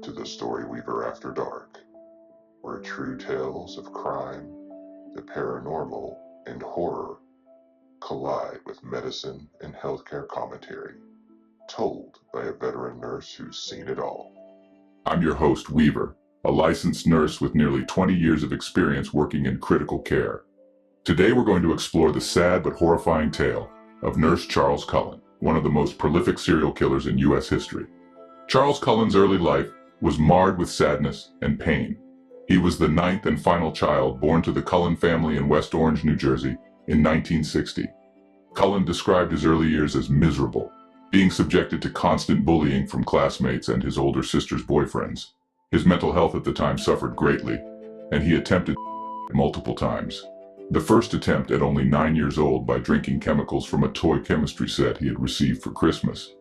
to the Story Weaver After Dark, where true tales of crime, the paranormal, and horror collide with medicine and healthcare commentary, told by a veteran nurse who's seen it all. I'm your host, Weaver, a licensed nurse with nearly 20 years of experience working in critical care. Today we're going to explore the sad but horrifying tale of Nurse Charles Cullen, one of the most prolific serial killers in U.S. history. Charles Cullen's early life was marred with sadness and pain. He was the ninth and final child born to the Cullen family in West Orange, New Jersey, in 1960. Cullen described his early years as miserable, being subjected to constant bullying from classmates and his older sister's boyfriends. His mental health at the time suffered greatly, and he attempted multiple times. The first attempt at only 9 years old by drinking chemicals from a toy chemistry set he had received for Christmas.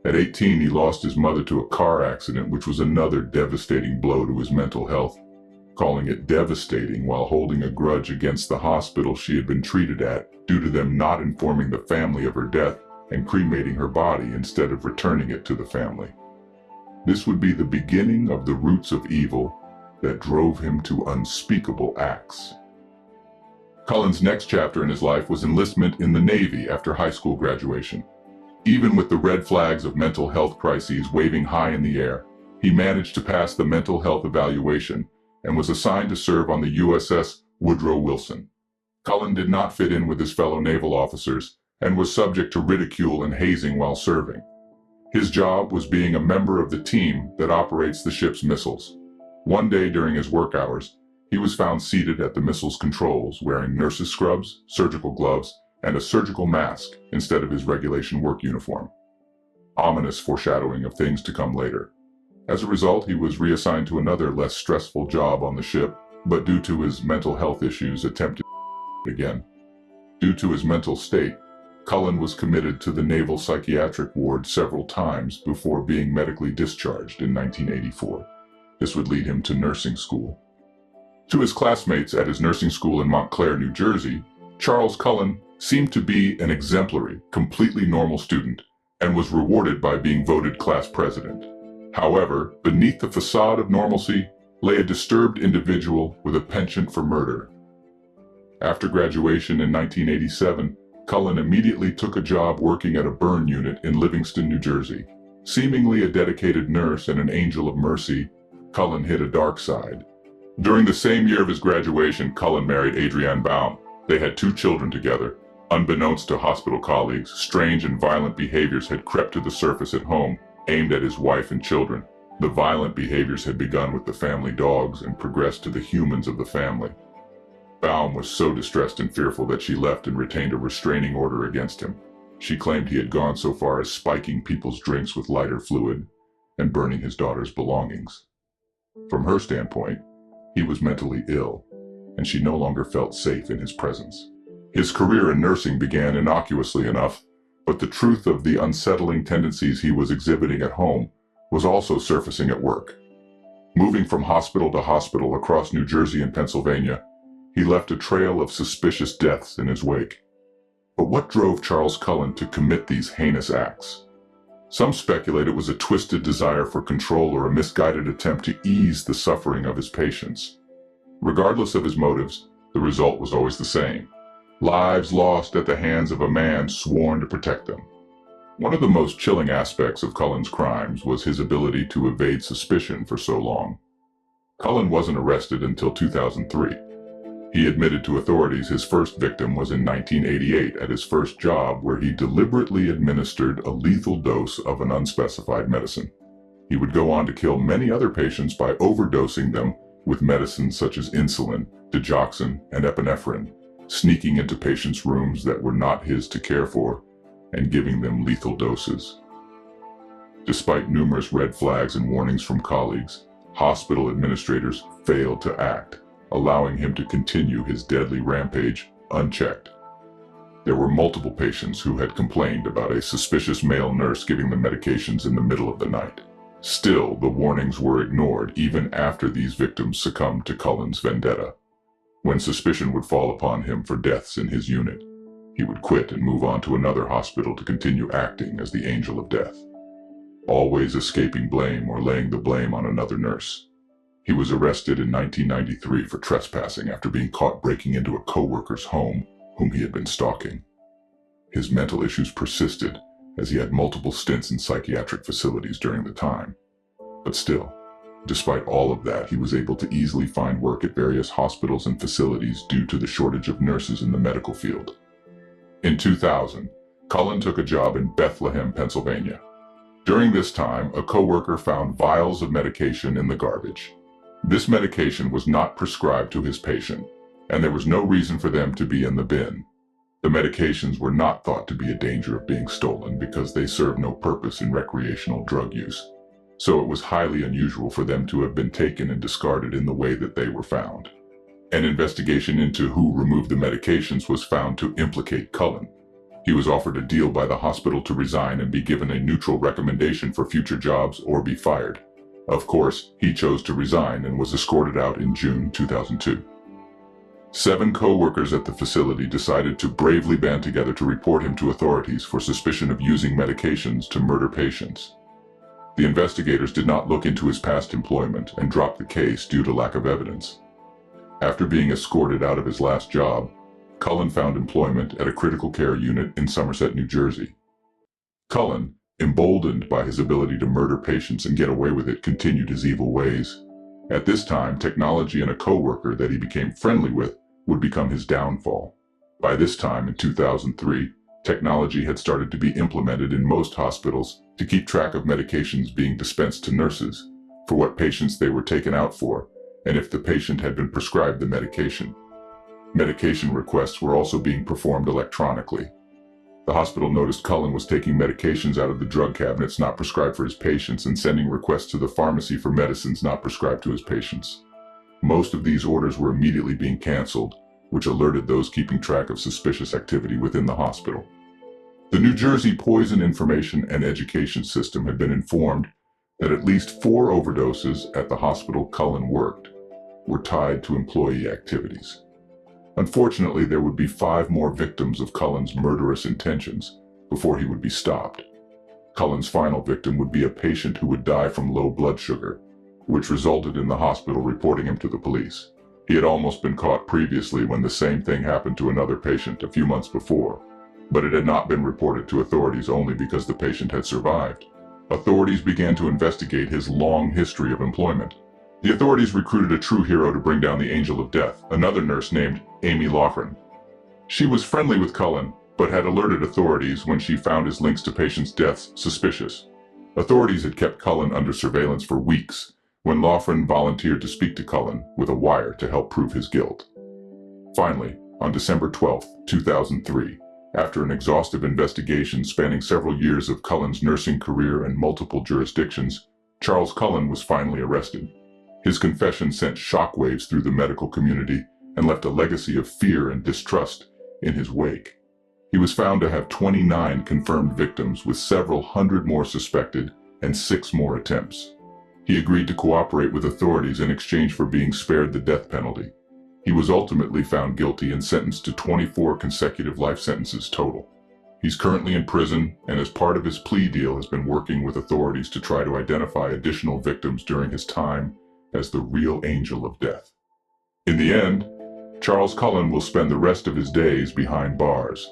At 18, he lost his mother to a car accident, which was another devastating blow to his mental health, calling it devastating while holding a grudge against the hospital she had been treated at due to them not informing the family of her death and cremating her body instead of returning it to the family. This would be the beginning of the roots of evil that drove him to unspeakable acts. Cullen's next chapter in his life was enlistment in the Navy after high school graduation. Even with the red flags of mental health crises waving high in the air, he managed to pass the mental health evaluation and was assigned to serve on the USS Woodrow Wilson. Cullen did not fit in with his fellow naval officers and was subject to ridicule and hazing while serving. His job was being a member of the team that operates the ship's missiles. One day during his work hours, he was found seated at the missile's controls wearing nurse's scrubs, surgical gloves, and a surgical mask instead of his regulation work uniform. Ominous foreshadowing of things to come later. As a result, he was reassigned to another less stressful job on the ship, but due to his mental health issues attempted again. Due to his mental state, Cullen was committed to the Naval Psychiatric Ward several times before being medically discharged in 1984. This would lead him to nursing school. To his classmates at his nursing school in Montclair, New Jersey, Charles Cullen seemed to be an exemplary, completely normal student and was rewarded by being voted class president. However, beneath the facade of normalcy lay a disturbed individual with a penchant for murder. After graduation in 1987, Cullen immediately took a job working at a burn unit in Livingston, New Jersey. Seemingly a dedicated nurse and an angel of mercy, Cullen hid a dark side. During the same year of his graduation, Cullen married Adrienne Baum. They had 2 children together. Unbeknownst to hospital colleagues, strange and violent behaviors had crept to the surface at home, aimed at his wife and children. The violent behaviors had begun with the family dogs and progressed to the humans of the family. Baum was so distressed and fearful that she left and retained a restraining order against him. She claimed he had gone so far as spiking people's drinks with lighter fluid and burning his daughter's belongings. From her standpoint, he was mentally ill, and she no longer felt safe in his presence. His career in nursing began innocuously enough, but the truth of the unsettling tendencies he was exhibiting at home was also surfacing at work. Moving from hospital to hospital across New Jersey and Pennsylvania, he left a trail of suspicious deaths in his wake. But what drove Charles Cullen to commit these heinous acts? Some speculate it was a twisted desire for control or a misguided attempt to ease the suffering of his patients. Regardless of his motives, the result was always the same: lives lost at the hands of a man sworn to protect them. One of the most chilling aspects of Cullen's crimes was his ability to evade suspicion for so long. Cullen wasn't arrested until 2003. He admitted to authorities his first victim was in 1988 at his first job, where he deliberately administered a lethal dose of an unspecified medicine. He would go on to kill many other patients by overdosing them with medicines such as insulin, digoxin, and epinephrine, sneaking into patients' rooms that were not his to care for, and giving them lethal doses. Despite numerous red flags and warnings from colleagues, hospital administrators failed to act, allowing him to continue his deadly rampage unchecked. There were multiple patients who had complained about a suspicious male nurse giving them medications in the middle of the night. Still, the warnings were ignored even after these victims succumbed to Cullen's vendetta. When suspicion would fall upon him for deaths in his unit, he would quit and move on to another hospital to continue acting as the angel of death. always escaping blame or laying the blame on another nurse. He was arrested in 1993 for trespassing after being caught breaking into a co-worker's home whom he had been stalking. His mental issues persisted as he had multiple stints in psychiatric facilities during the time. But still, despite all of that, he was able to easily find work at various hospitals and facilities due to the shortage of nurses in the medical field. In 2000, Cullen took a job in Bethlehem, Pennsylvania. During this time, a co-worker found vials of medication in the garbage. This medication was not prescribed to his patient, and there was no reason for them to be in the bin. The medications were not thought to be a danger of being stolen because they served no purpose in recreational drug use. So it was highly unusual for them to have been taken and discarded in the way that they were found. An investigation into who removed the medications was found to implicate Cullen. He was offered a deal by the hospital to resign and be given a neutral recommendation for future jobs or be fired. Of course, he chose to resign and was escorted out in June 2002. 7 co-workers at the facility decided to bravely band together to report him to authorities for suspicion of using medications to murder patients. The investigators did not look into his past employment and dropped the case due to lack of evidence. After being escorted out of his last job, Cullen found employment at a critical care unit in Somerset, New Jersey. Cullen, emboldened by his ability to murder patients and get away with it, continued his evil ways. At this time, technology and a co-worker that he became friendly with would become his downfall. By this time, in 2003, technology had started to be implemented in most hospitals to keep track of medications being dispensed to nurses, for what patients they were taken out for, and if the patient had been prescribed the medication. Medication requests were also being performed electronically. The hospital noticed Cullen was taking medications out of the drug cabinets not prescribed for his patients and sending requests to the pharmacy for medicines not prescribed to his patients. Most of these orders were immediately being canceled, which alerted those keeping track of suspicious activity within the hospital. The New Jersey Poison Information and Education System had been informed that at least 4 overdoses at the hospital Cullen worked were tied to employee activities. Unfortunately, there would be 5 more victims of Cullen's murderous intentions before he would be stopped. Cullen's final victim would be a patient who would die from low blood sugar, which resulted in the hospital reporting him to the police. He had almost been caught previously when the same thing happened to another patient a few months before, but it had not been reported to authorities only because the patient had survived. Authorities began to investigate his long history of employment. The authorities recruited a true hero to bring down the angel of death, another nurse named Amy Loughran. She was friendly with Cullen, but had alerted authorities when she found his links to patients' deaths suspicious. Authorities had kept Cullen under surveillance for weeks when Loughran volunteered to speak to Cullen with a wire to help prove his guilt. Finally, on December 12, 2003, after an exhaustive investigation spanning several years of Cullen's nursing career and multiple jurisdictions, Charles Cullen was finally arrested. His confession sent shockwaves through the medical community and left a legacy of fear and distrust in his wake. He was found to have 29 confirmed victims, with several hundred more suspected and 6 more attempts. He agreed to cooperate with authorities in exchange for being spared the death penalty. He was ultimately found guilty and sentenced to 24 consecutive life sentences total. He's currently in prison, and as part of his plea deal has been working with authorities to try to identify additional victims during his time as the real angel of death. In the end, Charles Cullen will spend the rest of his days behind bars.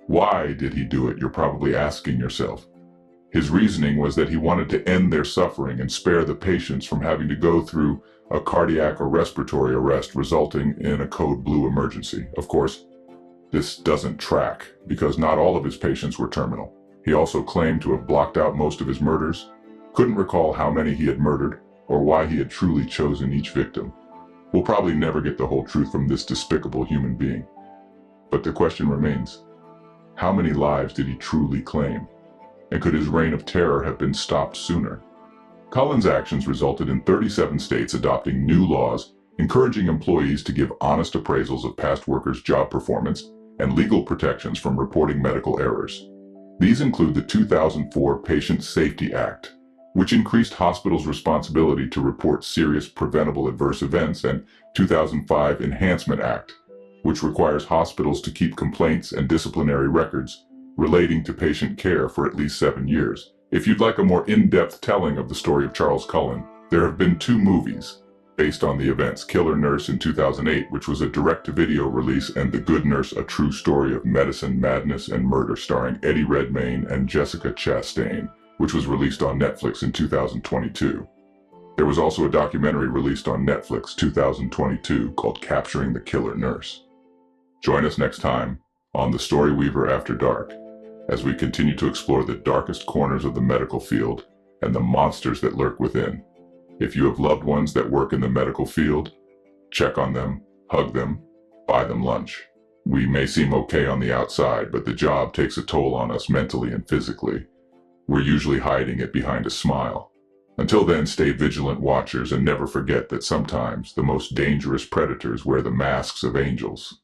Why did he do it, you're probably asking yourself. His reasoning was that he wanted to end their suffering and spare the patients from having to go through a cardiac or respiratory arrest resulting in a code blue emergency. Of course, this doesn't track because not all of his patients were terminal. He also claimed to have blocked out most of his murders, couldn't recall how many he had murdered, or why he had truly chosen each victim. We'll probably never get the whole truth from this despicable human being. But the question remains, how many lives did he truly claim? And could his reign of terror have been stopped sooner? Cullen's actions resulted in 37 states adopting new laws encouraging employees to give honest appraisals of past workers' job performance and legal protections from reporting medical errors. These include the 2004 Patient Safety Act, which increased hospitals' responsibility to report serious preventable adverse events, and 2005 Enhancement Act, which requires hospitals to keep complaints and disciplinary records relating to patient care for at least 7 years. If you'd like a more in-depth telling of the story of Charles Cullen, there have been 2 movies based on the events: Killer Nurse in 2008, which was a direct-to-video release, and The Good Nurse, a true story of medicine, madness, and murder, starring Eddie Redmayne and Jessica Chastain, which was released on Netflix in 2022. There was also a documentary released on Netflix 2022 called Capturing the Killer Nurse. Join us next time on The Story Weaver After Dark as we continue to explore the darkest corners of the medical field and the monsters that lurk within. If you have loved ones that work in the medical field, check on them, hug them, buy them lunch. We may seem okay on the outside, but the job takes a toll on us mentally and physically. We're usually hiding it behind a smile. Until then, stay vigilant watchers and never forget that sometimes the most dangerous predators wear the masks of angels.